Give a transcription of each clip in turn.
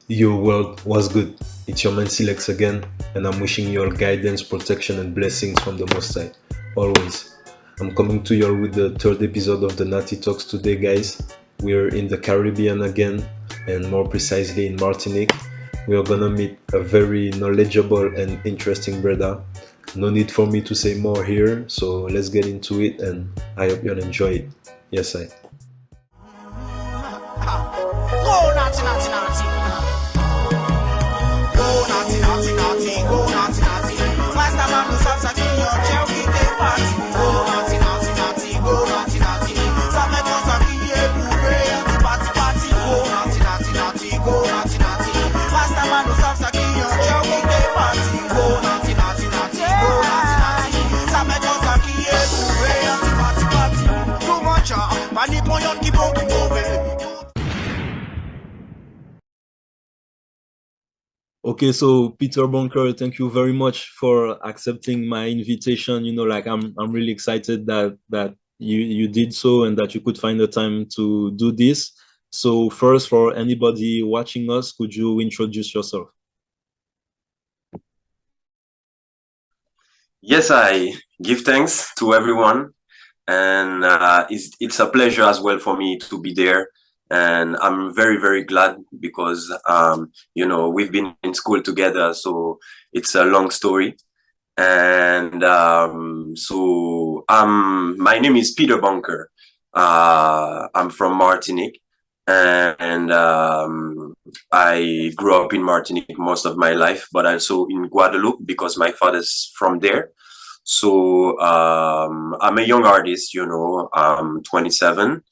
Your world was good. It's your man Silex again, and I'm wishing you all guidance, protection, and blessings from the Most High. Always. I'm coming to you all with the third episode of the Natty Talks today, guys. We're in the Caribbean again, and more precisely in Martinique. We are gonna meet a very knowledgeable and interesting brother. No need for me to say more here, so let's get into it, and I hope you'll enjoy it. Yes, I. Go naughty, naughty, naughty. Go naughty, naughty, naughty. Go naughty, naughty. Master man, the salsa king, your chair, we take party. Go naughty, naughty, naughty. Go naughty, naughty. Some make us a key, party, party. Go naughty, naughty, naughty. Go naughty, naughty. Master man, the salsa king, your chair, we take party. Go naughty, naughty, naughty. Go naughty, naughty. Some make us a key, party, party. Too much, panic on your keep on moving. Okay, so Peter Bonker, thank you very much for accepting my invitation. I'm really excited that you did so and that you could find the time to do this. So first, for anybody watching us, could you introduce yourself? Yes, I give thanks to everyone, and it's a pleasure as well for me to be there. And I'm very, very glad because, we've been in school together, so it's a long story. And my name is Peter Bonker. I'm from Martinique, and I grew up in Martinique most of my life, but also in Guadeloupe because my father's from there. So I'm a young artist, I'm 27,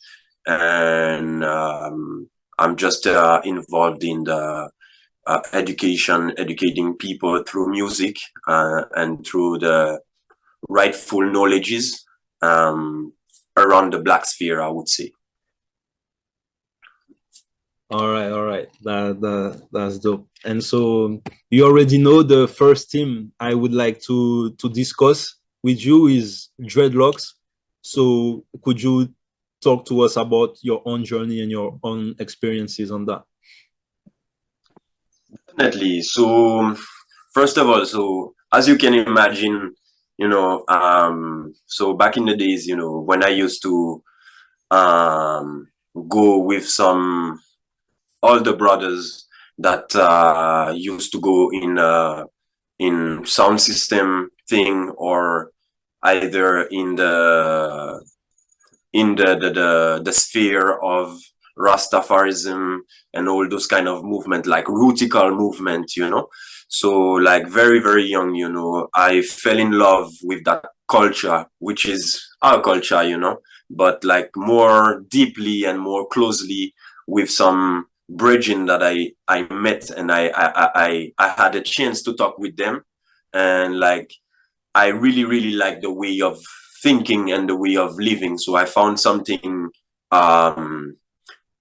and I'm just involved in the educating people through music and through the rightful knowledges around the Black sphere, I would say. All right. That's dope. And so you already know the first team I would like to discuss with you is Dreadlocks. So could you talk to us about your own journey and your own experiences on that? Definitely. So first of all, so as you can imagine, so back in the days, when I used to go with some older brothers that used to go in sound system thing, or either in the sphere of Rastafarism and all those kind of movement, like rootical movement, So like very, very young, I fell in love with that culture, which is our culture, but like more deeply and more closely with some bridging that I met, and I had a chance to talk with them, and like I really, really like the way of thinking and the way of living. So I found something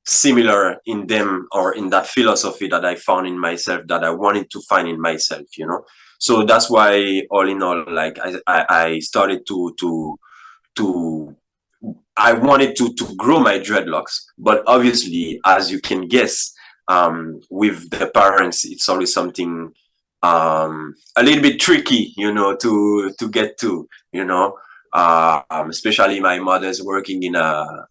similar in them, or in that philosophy that I found in myself, that I wanted to find in myself, So that's why, all in all, like I started to I wanted to grow my dreadlocks, but obviously, as you can guess, with the parents, it's always something a little bit tricky, to get to, especially my mother's working in the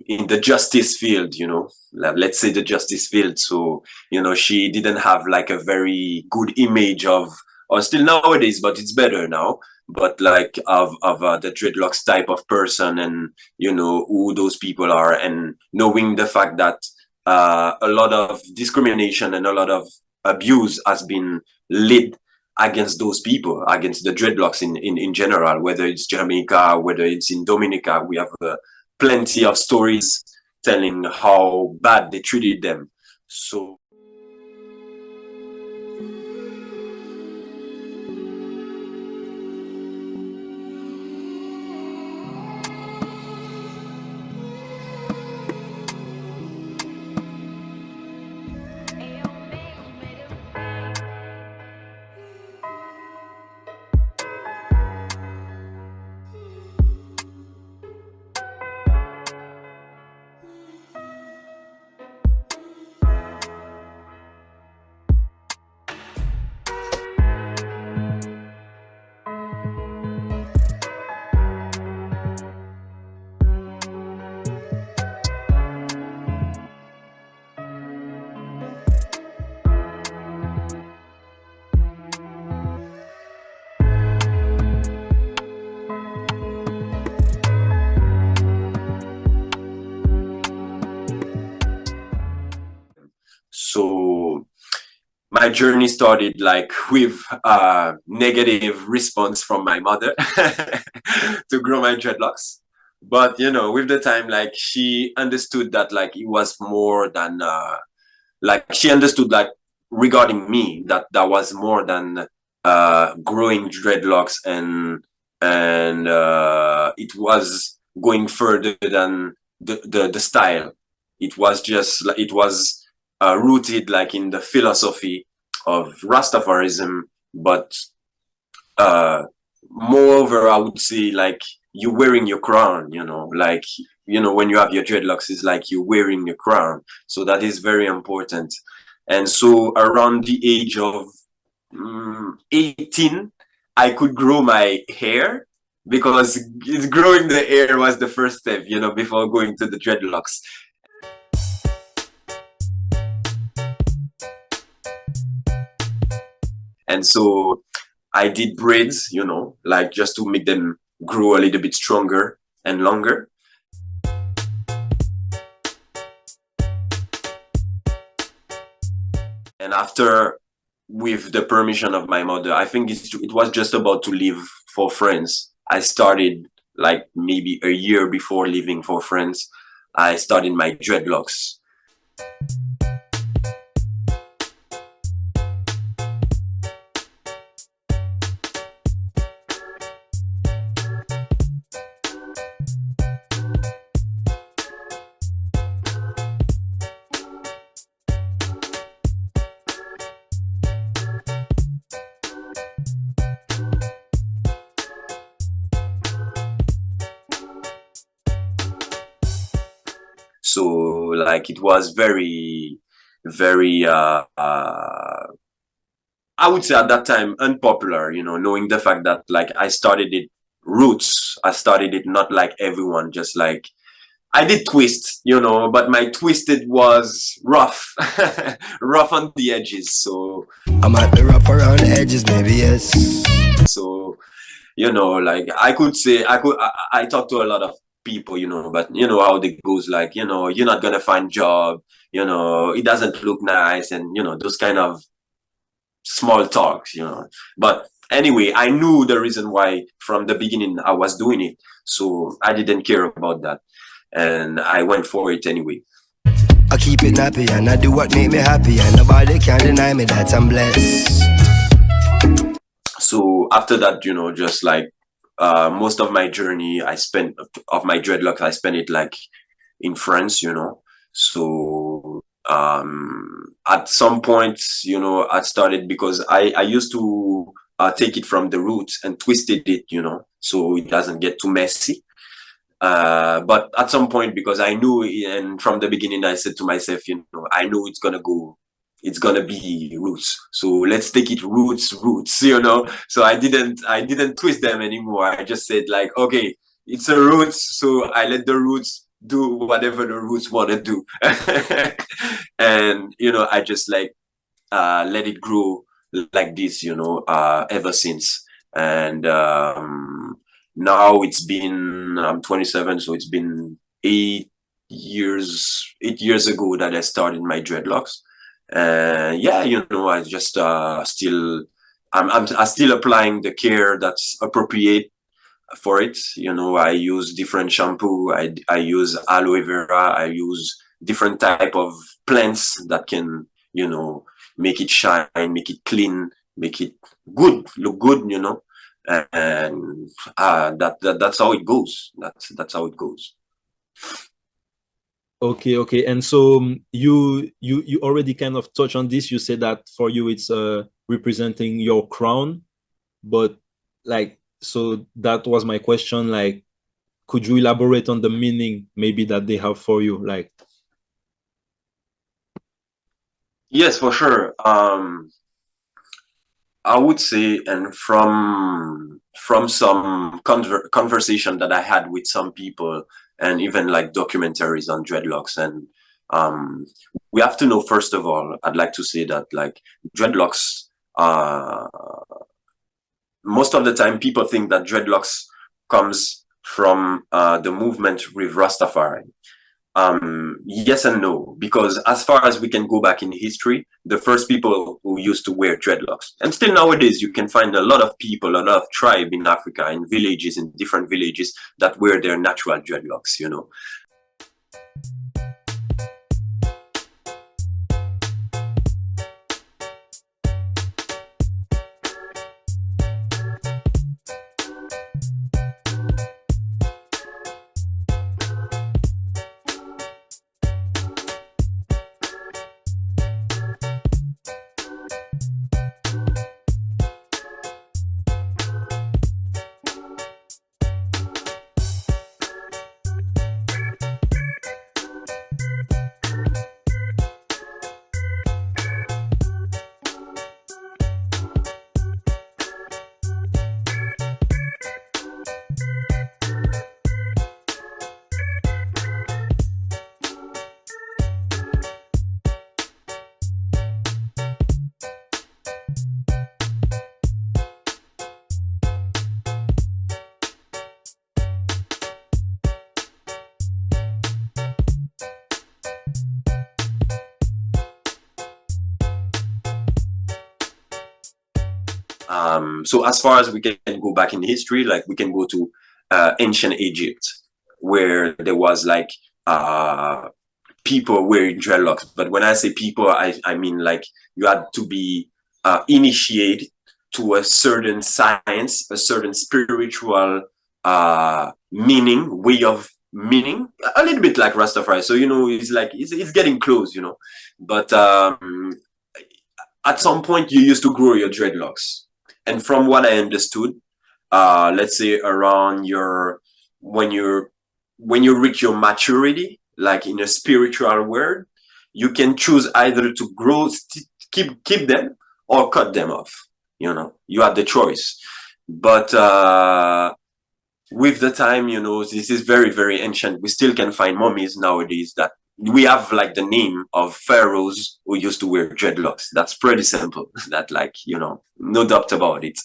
in the justice field, let's say the justice field. So, she didn't have like a very good image of, or still nowadays, but it's better now, but like of the dreadlocks type of person, and who those people are, and knowing the fact that a lot of discrimination and a lot of abuse has been laid against those people, against the dreadlocks in general, whether it's Jamaica, whether it's in Dominica. We have plenty of stories telling how bad they treated them. So So my journey started like with a negative response from my mother to grow my dreadlocks. But with the time, like she understood that like it was more than like she understood like regarding me that was more than growing dreadlocks, and it was going further than the style. It was just like it was rooted like in the philosophy of Rastafarism, but uh, moreover, I would say like you're wearing your crown, like when you have your dreadlocks, it's like you're wearing your crown. So that is very important. And so around the age of 18, I could grow my hair because growing the hair was the first step, before going to the dreadlocks. And so I did braids, like just to make them grow a little bit stronger and longer. And after, with the permission of my mother, I think it was just about to leave for France. I started like maybe a year before leaving for France. I started my dreadlocks. So like it was very, very, I would say at that time unpopular, knowing the fact that like I started it roots. I started it not like everyone, just like I did twist, but my twisted was rough, rough on the edges. So I might be rough around the edges, maybe yes. So, like I could say I talk to a lot of people, but you know how it goes, like, you're not gonna find job, it doesn't look nice, and those kind of small talks, But anyway, I knew the reason why from the beginning I was doing it. So I didn't care about that. And I went for it anyway. I keep it nappy and I do what make me happy, and nobody can deny me that I'm blessed. So after that, just like most of my journey of my dreadlocks, I spent it like in France, So at some point, I started because I used to take it from the roots and twisted it, so it doesn't get too messy. But at some point, because I knew, and from the beginning, I said to myself, I know it's gonna be roots. So let's take it roots. So I didn't twist them anymore. I just said like, okay, it's a roots. So I let the roots do whatever the roots want to do. And, I just like, let it grow like this, ever since. And, now I'm 27, so it's been 8 years ago that I started my dreadlocks. Yeah, I just I'm still applying the care that's appropriate for it. I use different shampoo. I use aloe vera. I use different type of plants that can make it shine, make it clean, make it look good. And that's how it goes. That's how it goes. Okay. And so you already kind of touched on this. You said that for you it's representing your crown, but like, so that was my question. Like, could you elaborate on the meaning maybe that they have for you? Like, yes, for sure. I would say, and from some conversation that I had with some people, and even like documentaries on dreadlocks, and we have to know, first of all, I'd like to say that like dreadlocks, most of the time people think that dreadlocks comes from the movement with Rastafari. Yes and no, because as far as we can go back in history, the first people who used to wear dreadlocks, and still nowadays you can find a lot of people, a lot of tribe in Africa, in villages, in different villages that wear their natural dreadlocks, you know. So as far as we can go back in history, like we can go to ancient Egypt, where there was like people wearing dreadlocks. But when I say people, I mean like you had to be initiated to a certain science, a certain spiritual meaning, way of meaning, a little bit like Rastafari. So, you know, it's like, it's getting close, you know. But at some point, you used to grow your dreadlocks. And from what I understood, let's say around when you reach your maturity, like in a spiritual world, you can choose either to grow, keep them, or cut them off. You know, you have the choice. But with the time, you know, this is very, very ancient. We still can find mummies nowadays that we have like the name of pharaohs who used to wear dreadlocks. That's pretty simple. That, like, you know, no doubt about it.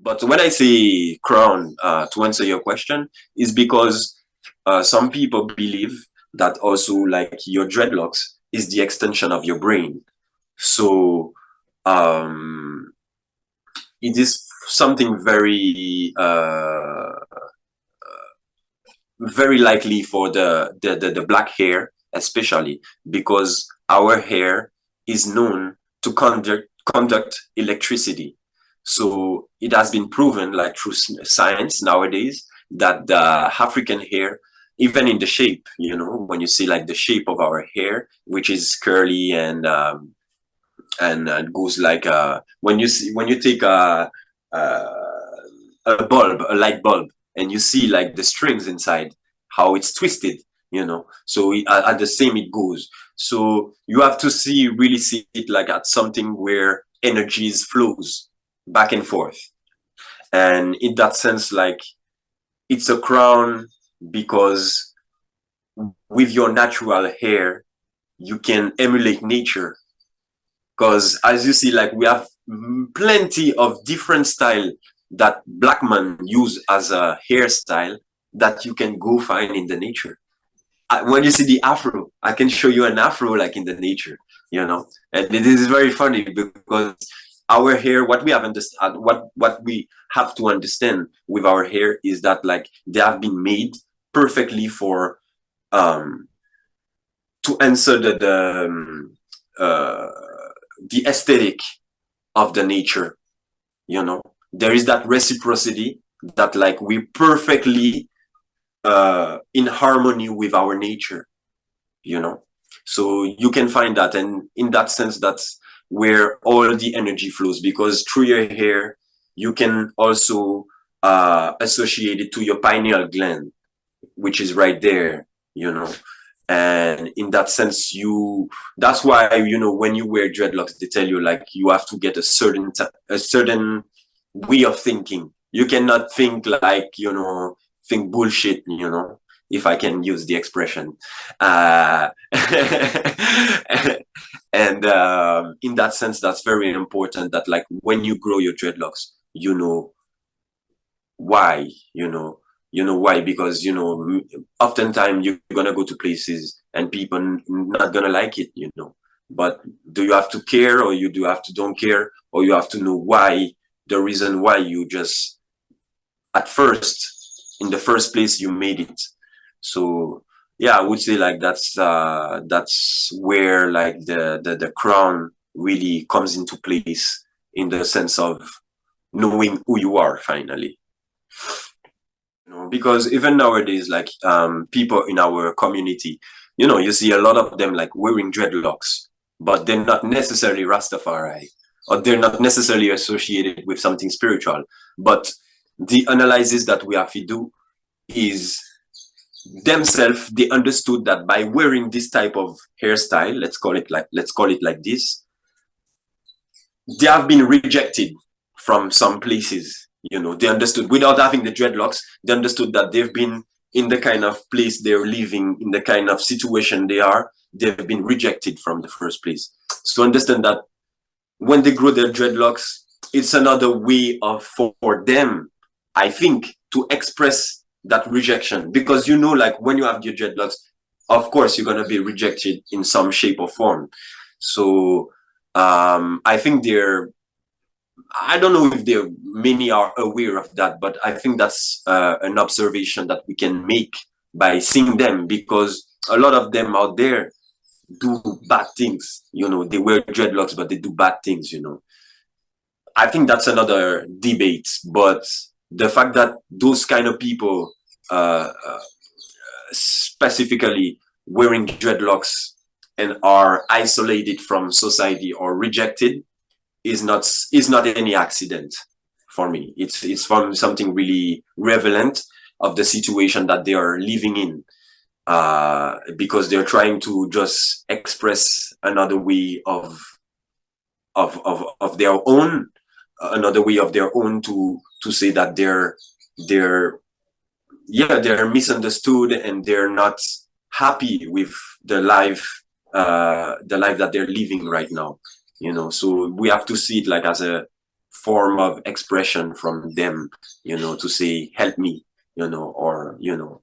But when I say crown, to answer your question, is because some people believe that also like your dreadlocks is the extension of your brain. So it is something very likely for the black hair, especially because our hair is known to conduct electricity. So it has been proven, like through science nowadays, that the African hair, even in the shape, you know, when you see like the shape of our hair, which is curly and goes like when you take a bulb, a light bulb, and you see like the strings inside, how it's twisted, you know. So at the same it goes. So you have to really see it like at something where energies flows back and forth. And in that sense, like it's a crown because with your natural hair, you can emulate nature. Because as you see, like we have plenty of different style that black men use as a hairstyle that you can go find in the nature. When you see the afro, I can show you an afro like in the nature, you know. And it is very funny because our hair, what we have understand, what we have to understand with our hair is that like they have been made perfectly for to answer the aesthetic of the nature. You know, there is that reciprocity that like we perfectly in harmony with our nature, you know. So you can find that, and in that sense, that's where all the energy flows, because through your hair you can also associate it to your pineal gland, which is right there, you know. And in that sense, that's why, you know, when you wear dreadlocks, they tell you like you have to get a certain way of thinking. You cannot think like, you know, think bullshit, you know, if I can use the expression. uh and in that sense, that's very important, that like when you grow your dreadlocks, you know why, you know why, because, you know, oftentimes you're gonna go to places and people not gonna like it, you know. But do you have to care, or you do have to don't care, or you have to know why, the reason why you just at first, in the first place, you made it. So yeah, I would say like that's where like the crown really comes into place, in the sense of knowing who you are finally. You know, because even nowadays, like people in our community, you know, you see a lot of them like wearing dreadlocks, but they're not necessarily Rastafari, or they're not necessarily associated with something spiritual. But the analysis that we have to do is themselves, they understood that by wearing this type of hairstyle, let's call it like this, they have been rejected from some places. You know, they understood, without having the dreadlocks, they understood that they've been in the kind of place they're living, in the kind of situation they are, they've been rejected from the first place. So understand that when they grow their dreadlocks, it's another way of for them, I think, to express that rejection. Because, you know, like when you have your dreadlocks, of course you're going to be rejected in some shape or form. So I think I don't know if many are aware of that, but I think that's an observation that we can make by seeing them, because a lot of them out there do bad things. You know, they wear dreadlocks, but they do bad things, you know. I think that's another debate, but the fact that those kind of people, specifically wearing dreadlocks and are isolated from society or rejected, is not any accident for me. It's from something really relevant of the situation that they are living in, because they're trying to just express another way of their own, another way of their own, to say that they're misunderstood, and they're not happy with the life that they're living right now, you know. So we have to see it like as a form of expression from them, you know, to say help me, you know, or, you know.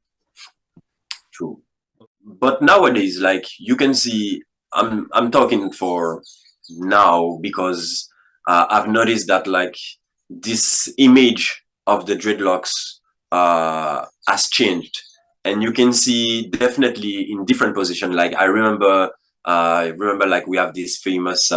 True. But nowadays, like you can see, I'm talking for now, because I've noticed that like this image of the dreadlocks has changed, and you can see definitely in different position. Like I remember like we have this famous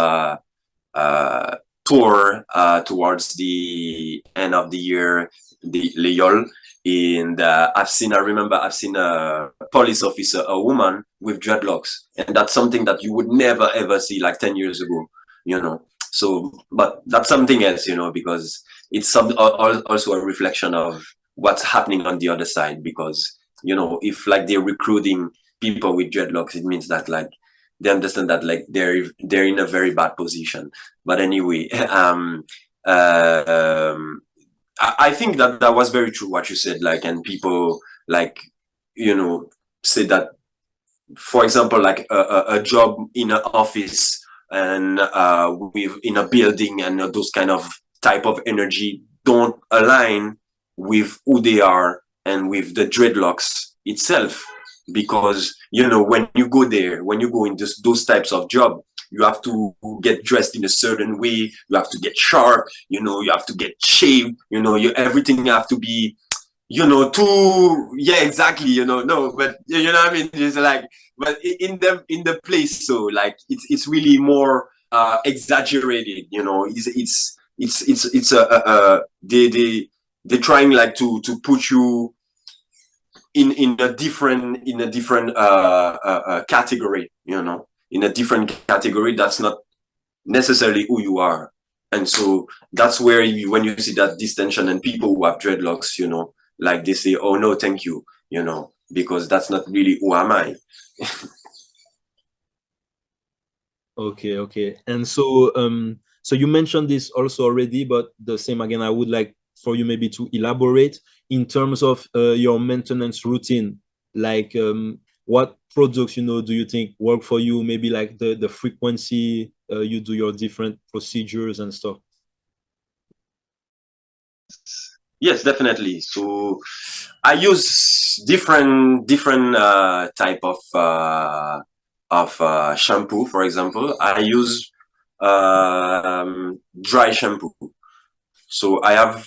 tour towards the end of the year, the Leol. And I remember I've seen a police officer, a woman with dreadlocks, and that's something that you would never ever see like 10 years ago, you know. So, but that's something else, you know, because it's also a reflection of what's happening on the other side. Because, you know, if like they're recruiting people with dreadlocks, it means that like they understand that like they're in a very bad position. But anyway, I think that was very true what you said, like, and people like, you know, say that, for example, like a job in an office, and in a building, and those kind of type of energy don't align with who they are and with the dreadlocks itself. Because, you know, when you go there, when you go in those types of job, you have to get dressed in a certain way, you have to get sharp, you know, you have to get shaved, you know, everything have to be, you know, yeah, exactly, you know, no, but you know what I mean, it's like, but in the place, so like it's really more exaggerated, you know. It's they're trying like to put you in a different category, you know, in a different category that's not necessarily who you are. And so that's where when you see that distinction, and people who have dreadlocks, you know, like they say, oh no, thank you, you know, because that's not really who am I. Okay. And so so you mentioned this also already, but the same again, I would like for you maybe to elaborate in terms of your maintenance routine. Like what products, you know, do you think work for you? Maybe like the frequency you do your different procedures and stuff. Yes, definitely. So I use different type of shampoo. For example, I use dry shampoo. So I have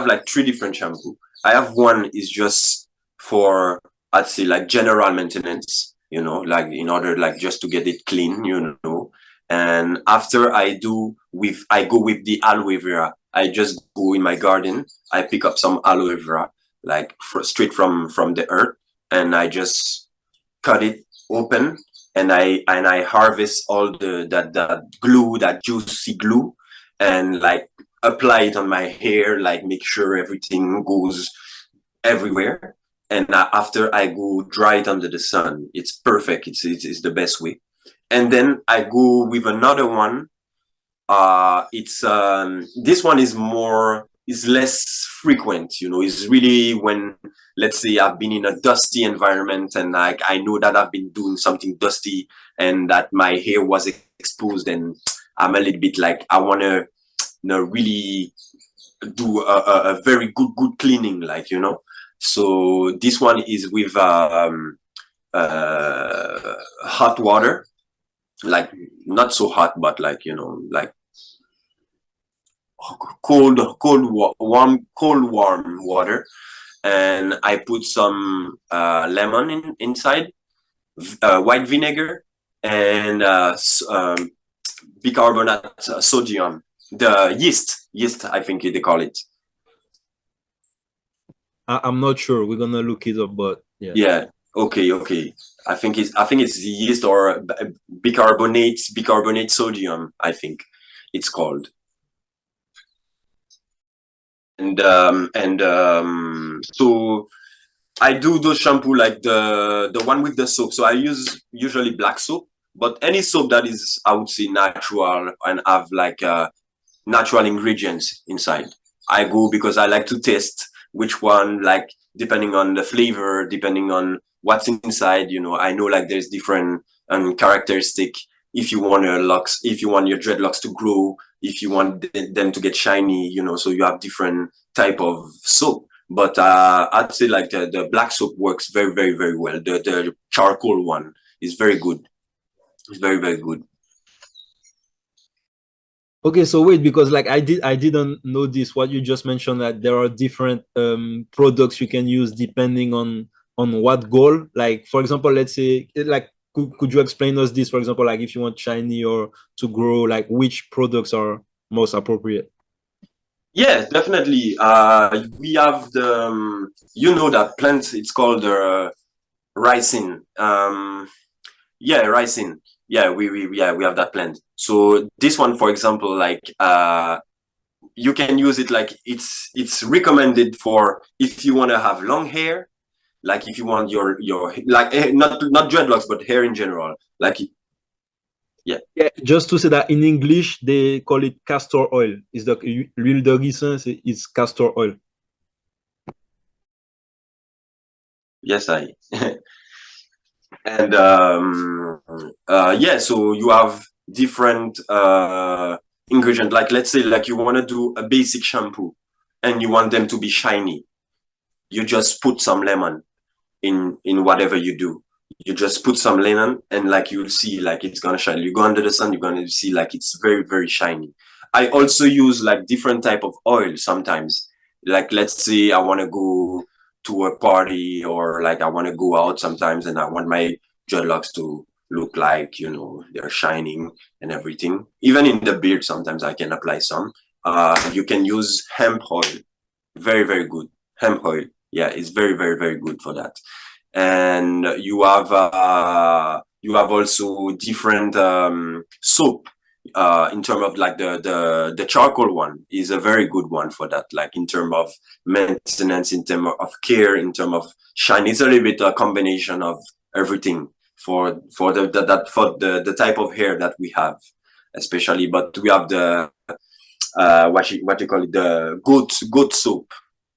like 3 different shampoo. I have one is just for, I'd say, like general maintenance, you know, like in order like just to get it clean, you know. And after I go with the aloe vera. I just go in my garden, I pick up some aloe vera, like straight from the earth, and I just cut it open, and I harvest all that glue, that juicy glue, and like apply it on my hair, like make sure everything goes everywhere. And after I go dry it under the sun. It's perfect. It's the best way. And then I go with another one. It's this one is less frequent, you know. It's really when, let's say, I've been in a dusty environment, and like I know that I've been doing something dusty and that my hair was exposed, and I'm a little bit like, I want to, you know, really do a very good cleaning, like, you know. So this one is with hot water, like not so hot, but like, you know, like cold warm water, and I put some lemon inside, white vinegar, and bicarbonate sodium, the yeast, I think they call it. I'm not sure. We're gonna look it up, but Yeah. Okay. I think it's the yeast, or bicarbonate sodium, I think it's called. And so I do those shampoo, like the one with the soap. So I use usually black soap, but any soap that is, I would say, natural and have like natural ingredients inside, I go, because I like to taste which one, like depending on the flavor, depending on what's inside, you know. I know like there's different characteristic. If you want your dreadlocks to grow, if you want them to get shiny, you know, so you have different type of soap. But I'd say like the black soap works very well. The charcoal one is very good. It's very good. okay, so wait, because like I didn't know this, what you just mentioned, that there are different products you can use depending on what goal. Like for example, let's say, like could you explain us this, for example, like if you want shiny or to grow, like which products are most appropriate? Yeah, definitely. We have the you know that plant, it's called ricin. Yeah, ricin. Yeah, we have that plant. So this one, for example, like you can use it, like it's recommended for if you want to have long hair, like if you want your like not dreadlocks, but hair in general. Like, yeah. Yeah, just to say that in English they call it castor oil. Is the l'huile de ricin, it's castor oil. Yes, I. And yeah, so you have different ingredient. Like let's say like you want to do a basic shampoo and you want them to be shiny, you just put some lemon in whatever you do. You just put some linen and like you'll see like it's gonna shine. You go under the sun, you're gonna see like it's very, very shiny. I also use like different type of oil sometimes. Like let's say I want to go to a party or like I want to go out sometimes and I want my dreadlocks to look like, you know, they're shining and everything. Even in the beard, sometimes I can apply some. You can use hemp oil. Very, very good. Hemp oil. Yeah, it's very, very, very good for that. And you have also different soap in terms of like the charcoal one is a very good one for that, like in terms of maintenance, in terms of care, in terms of shine. It's a little bit a combination of everything for the type of hair that we have, especially. But we have the what you call it, the goat soap.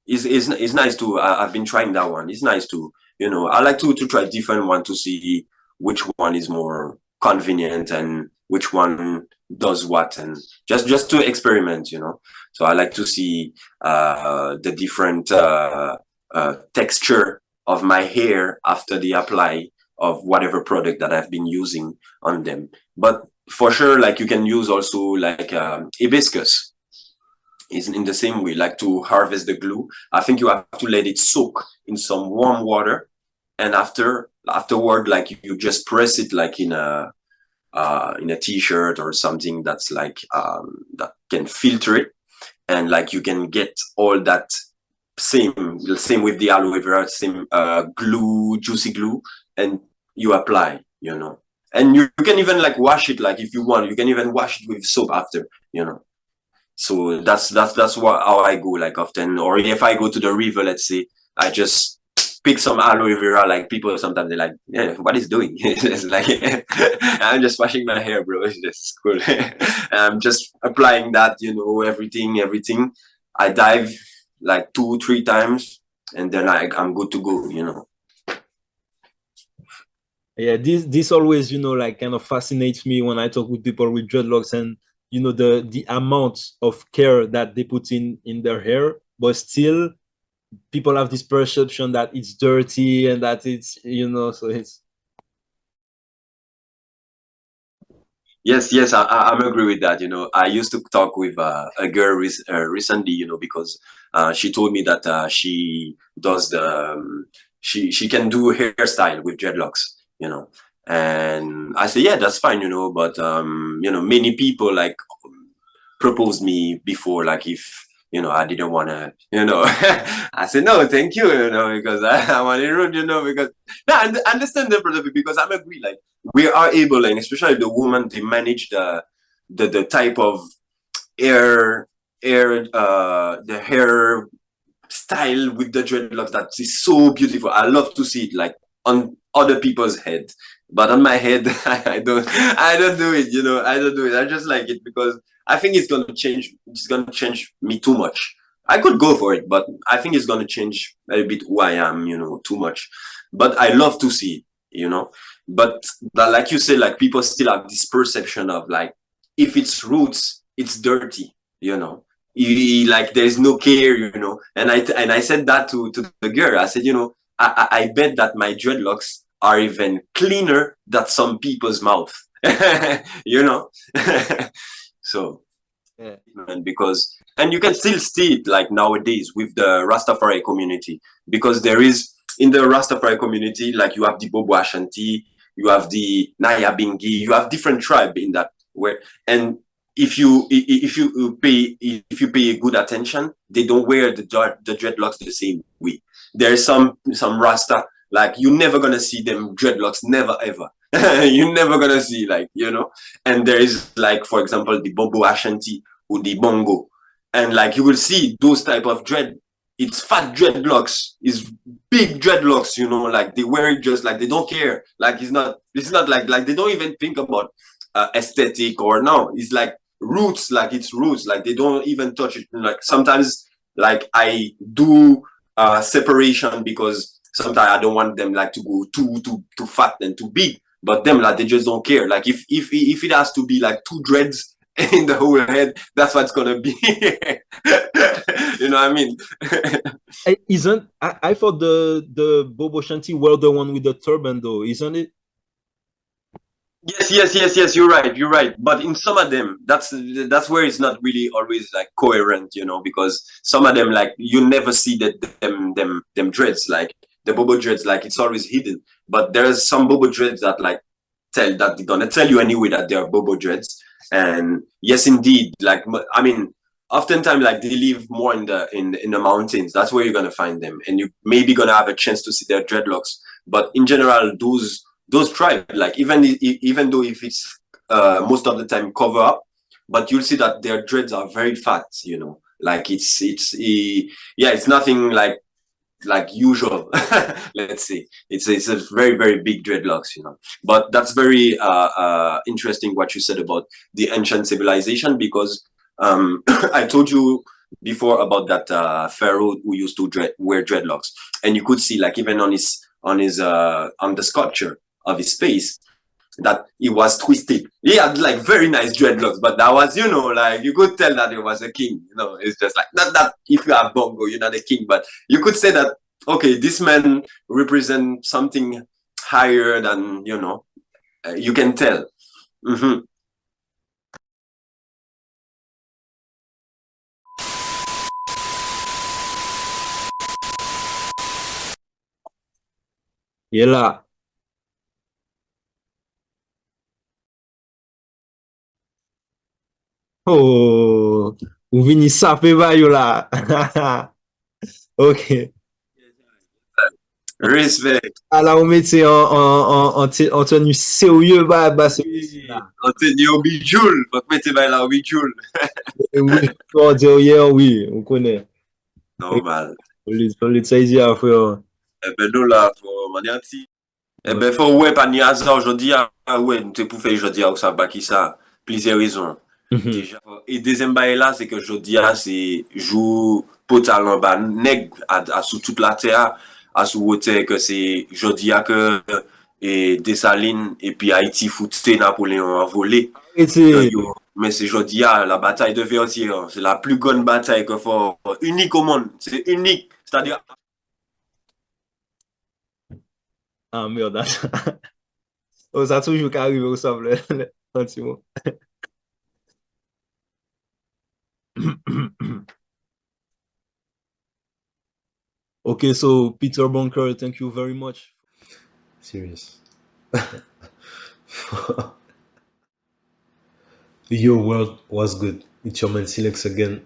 Is nice too. I've been trying that one. It's nice too. You know, I like to try different one to see which one is more convenient and which one does what, and just to experiment. You know, so I like to see the different texture of my hair after the apply of whatever product that I've been using on them. But for sure, like you can use also like hibiscus is in the same way, like to harvest the glue. I think you have to let it soak in some warm water, and afterward, like you just press it like in a t-shirt or something that's like that can filter it, and like you can get all that same with the aloe vera, same glue, juicy glue, and you apply, you know. And you can even like wash it, like if you want, you can even wash it with soap after, you know. So that's what how I go like often. Or if I go to the river, let's say, I just pick some aloe vera. Like people sometimes they're like, yeah, what is doing? It's like I'm just washing my hair, bro. It's just cool. I'm just applying that, you know, everything. I dive like 2-3 times, and then I'm good to go, you know. Yeah, this always, you know, like kind of fascinates me when I talk with people with dreadlocks, and you know the amount of care that they put in their hair, but still people have this perception that it's dirty and that it's, you know, so it's Yes, I'm agree with that. You know, I used to talk with a girl recently, you know, because she told me that she does she can do hairstyle with dreadlocks, you know, and I say, yeah, that's fine, you know, but you know, many people like proposed me before, like if you know I didn't want to, you know, I said no, thank you, you know, because I want it rude, you know, because no, I understand the brother, because I'm agree, like we are able, and especially the woman, they manage the type of hair the hair style with the dreadlocks that is so beautiful. I love to see it like on other people's head, but on my head, I don't do it. You know, I don't do it. I just like it because I think it's gonna change. It's gonna change me too much. I could go for it, but I think it's gonna change a bit who I am. You know, too much. But I love to see it. You know, but like you said, like people still have this perception of like if it's roots, it's dirty. You know, like there's no care, you know. And I said that to the girl. I said, you know, I bet that my dreadlocks are even cleaner than some people's mouth. You know. So, yeah. and because, and you can still see it like nowadays with the Rastafari community, because there is in the Rastafari community, like you have the Bobo Ashanti, you have the Naya Bingi, you have different tribe in that where, and if you pay good attention, they don't wear the dreadlocks the same way. There's some Rasta, like you're never gonna see them dreadlocks, never ever. You're never gonna see, like, you know. And there is like, for example, the Bobo Ashanti or the Bongo, and like you will see those type of dread. It's fat dreadlocks, it's big dreadlocks, you know, like they wear it just like they don't care. Like it's not like they don't even think about aesthetic or no. It's like roots, like it's roots, like they don't even touch it. Like sometimes like I do separation because sometimes I don't want them like to go too fat and too big, but them like they just don't care. Like if it has to be like two dreads in the whole head, that's what's gonna be. You know what I mean? Isn't I thought the Bobo Shanti were the one with the turban though, isn't it? Yes, yes, yes, yes. You're right. You're right. But in some of them, that's where it's not really always like coherent, you know, because some of them like you never see that them dreads like the bobo dreads like it's always hidden. But there's some bobo dreads that like tell that they're gonna tell you anyway that they're bobo dreads. And yes, indeed, like I mean, oftentimes like they live more in the mountains. That's where you're gonna find them, and you maybe gonna have a chance to see their dreadlocks. But in general, those tribes, like even though if it's most of the time cover up, but you'll see that their dreads are very fat, you know, like yeah, it's nothing like usual. Let's say it's a very very big dreadlocks, you know. But that's very interesting what you said about the ancient civilization, because I told you before about that pharaoh who used to wear dreadlocks, and you could see like even on the sculpture of his face that he was twisted. He had like very nice dreadlocks, but that was, you know, like you could tell that he was a king. You know, it's just like not that if you have bongo, you're not a king, but you could say that okay, this man represents something higher than, you know. You can tell. Hmm. Yeah là. Oh, ou vini sape ba yo là. Ok. Respect. Ah là, on mettait en tenue sérieux bah celui-ci Oui, là. Anthony Obijoul. Faut que mettez là Obijoul. Et oui, on derrière, oui, on connaît. Normal. On les dit à frère. Eh ben nous là, faut manianti. Eh Ouais. ben faut ouais pas ni hasard aujourd'hui, ah ouais, nous te pour faire aujourd'hui ou ça pas qui ça. Plusieurs raisons. Mhm. Déjà. Et deuxième bail là, c'est que aujourd'hui, c'est jour potal en bas, nègre à sous toute la terre, à sous hauteur que c'est aujourd'hui que et Dessalines et puis Haïti foutait Napoléon a volé. Et c'est Mais c'est aujourd'hui la bataille de Vertier, hein. C'est la plus grande bataille que faut unique au monde. C'est unique. C'est-à-dire ah merde. Oh, ça a toujours qu'arriver au sable. Sentiment. Okay, so Peter Bonker, thank you very much. Serious. Your world was good. It's your man Silex again.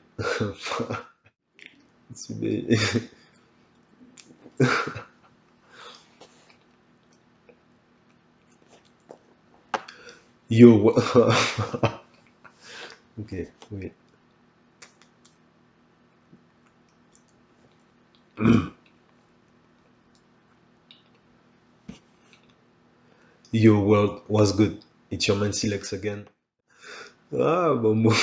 Yo, okay, wait. Your world was good. It's your man Silex again. Ah, bon, bon.